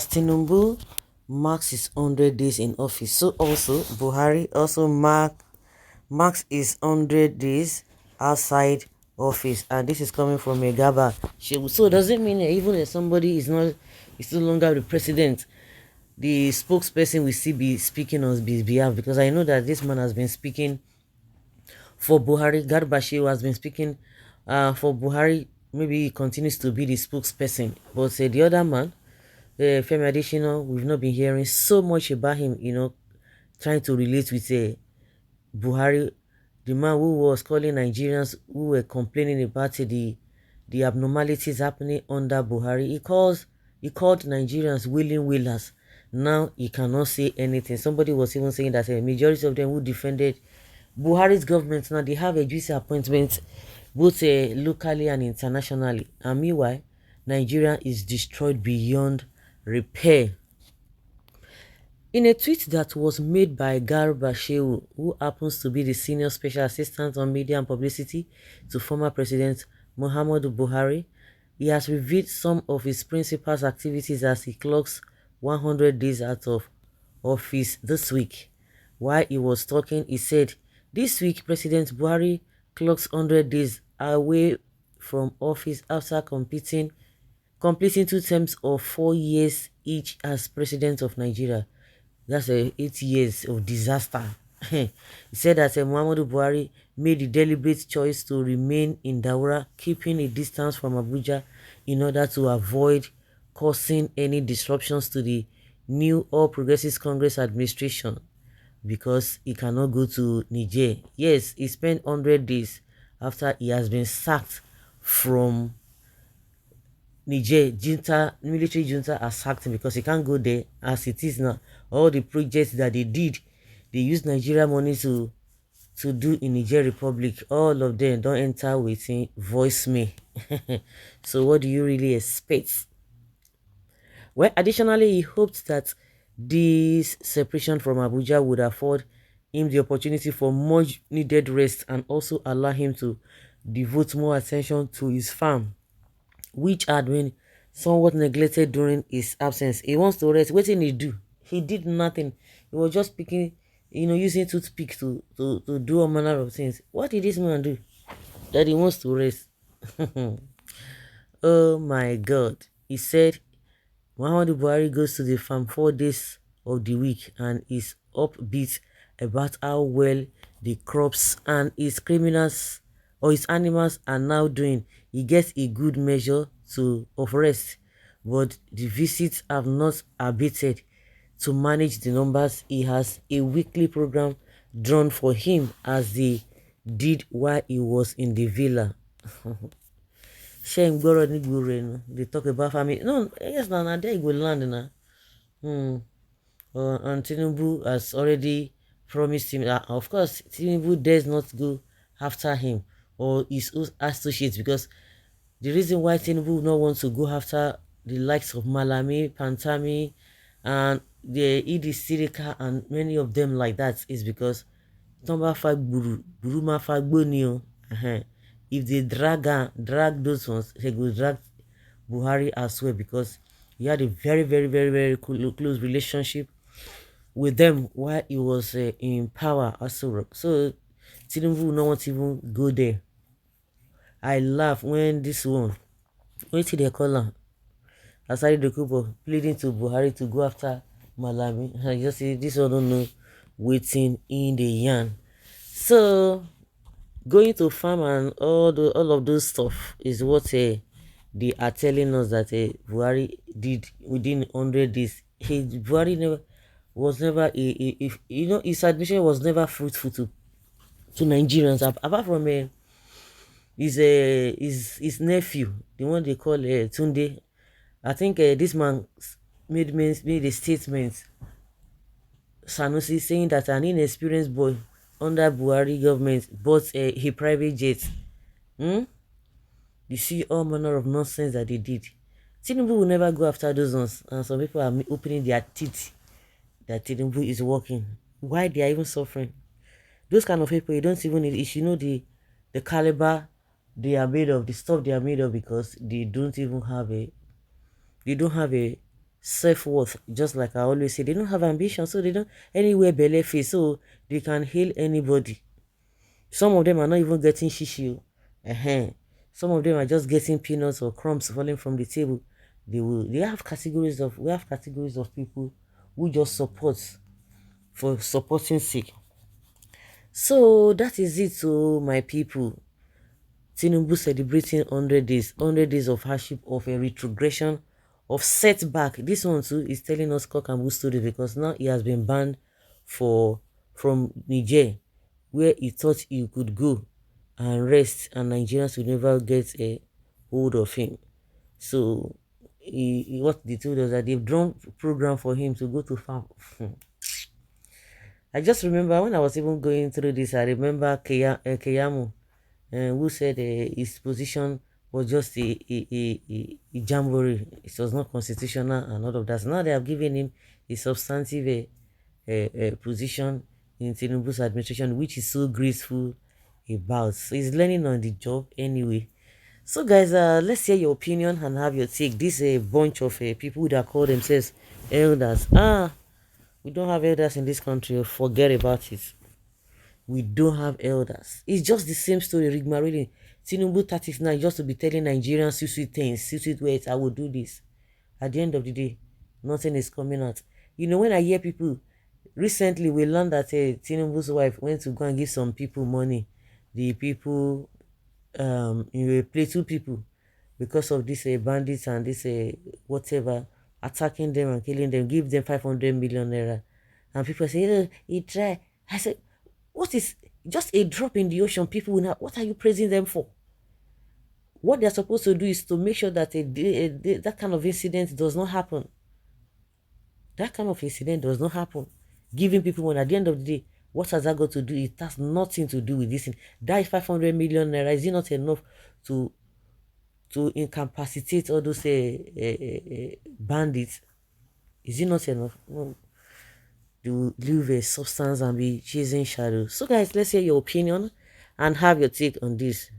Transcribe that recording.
As Tinubu marks his 100 days in office, so also Buhari also marks his 100 days outside office, and this is coming from a Gaba. So does it mean that even if somebody is no longer the president, the spokesperson will still be speaking on his behalf? Because I know that this man has been speaking for Buhari. Garba Shehu has been speaking for Buhari. Maybe he continues to be the spokesperson, but the other man, Femi Adesina, we've not been hearing so much about him, trying to relate with Buhari, the man who was calling Nigerians who were complaining about the abnormalities happening under Buhari. He called Nigerians willing willers. Now he cannot say anything. Somebody was even saying that a majority of them who defended Buhari's government, now they have a juicy appointment both locally and internationally. And meanwhile, Nigeria is destroyed beyond repair. In a tweet that was made by Garba Shehu, who happens to be the senior special assistant on media and publicity to former President Muhammadu Buhari, he has revealed some of his principal's activities as he clocks 100 days out of office this week. While he was talking, he said, "This week, President Buhari clocks 100 days away from office after completing 2 terms of 4 years each as President of Nigeria." That's 8 years of disaster. He said that Muhammadu Buhari made the deliberate choice to remain in Daura, keeping a distance from Abuja in order to avoid causing any disruptions to the new All Progressives Congress administration, because he cannot go to Niger. Yes, he spent 100 days after he has been sacked from Niger. Military junta has sacked him because he can't go there as it is now. All the projects that they did, they used Nigeria money to do in Niger Republic. All of them don't enter within voicemail. So what do you really expect? Well, additionally, he hoped that this separation from Abuja would afford him the opportunity for much needed rest and also allow him to devote more attention to his farm, which had been somewhat neglected during his absence. He wants to rest. What did he do? He did nothing. He was just picking, using toothpick to do all manner of things. What did this man do? That he wants to rest. Oh my God. He said Muhammadu Buhari goes to the farm 4 days of the week and is upbeat about how well the crops and his criminals or his animals are now doing. He gets a good measure of rest, but the visits have not abated. To manage the numbers, he has a weekly program drawn for him as they did while he was in the villa. They talk about family. No, yes, now there you go land now. And Tinubu has already promised him that, of course, Tinubu does not go after him or his associates, because the reason why Tinubu would not want to go after the likes of Malami, Pantami, and the Idi Sirika and many of them like that is because number 5 Buruma Fagbonio. If they drag those ones, they will drag Buhari as well, because he had a very, very, very, very close relationship with them while he was in power also. So Tinubu will not want to even go there. I laugh when this one, wait till they call her, Asari Dokubo pleading to Buhari to go after Malami. I just say this one don't know waiting in the yarn. So going to farm and all of those stuff is what they are telling us that Buhari did within 100 days. Buhari was never his admission was never fruitful to Nigerians, apart from his nephew, the one they call Tunde. I think this man made a statement, Sanusi, saying that an inexperienced boy under Buhari government bought a private jet. You see all manner of nonsense that they did. Tinubu will never go after those ones, and some people are opening their teeth that Tinubu is working. Why they are even suffering? Those kind of people, you don't even need. You should know the caliber they are made of, the stuff they are made of, because they don't even have a self-worth. Just like I always say, they don't have ambition, so they don't anywhere belly face, so they can hail anybody. Some of them are not even getting shishi. Some of them are just getting peanuts or crumbs falling from the table. They have categories of we have categories of people who just support for supporting sake. So that is it, so my people. Tinubu celebrating 100 days, 100 days of hardship, of a retrogression, of setback. This one too is telling us cock and bull story, because now he has been banned from Niger, where he thought he could go and rest, and Nigerians will never get a hold of him. So what they told us that they've drawn program for him to go to farm. I just remember when I was even going through this, I remember Keyamo, who said his position was just a jamboree. It was not constitutional and all of that. Now they have given him a substantive position in Tinubu's administration, which is so graceful about. So he's learning on the job anyway. So guys, let's hear your opinion and have your take. This is a bunch of people that call themselves elders. We don't have elders in this country. Forget about it. We don't have elders. It's just the same story, rigmarole. Tinubu tactics now just to be telling Nigerians sweet things, sweet words, I will do this. At the end of the day, nothing is coming out. You know, when I hear people, recently we learned that Tinubu's wife went to go and give some people money. The people, play two people, because of this bandits and this whatever, attacking them and killing them, give them 500 million naira. And people say, oh, he tried. I said, what is just a drop in the ocean? People will not, what are you praising them for? What they're supposed to do is to make sure that that kind of incident does not happen. That kind of incident does not happen. Giving people money, at the end of the day, what has that got to do? It has nothing to do with this thing. That is 500 million naira. Is it not enough to incapacitate all those bandits? Is it not enough? No. They will leave a substance and be chasing shadows. So guys, let's hear your opinion and have your take on this.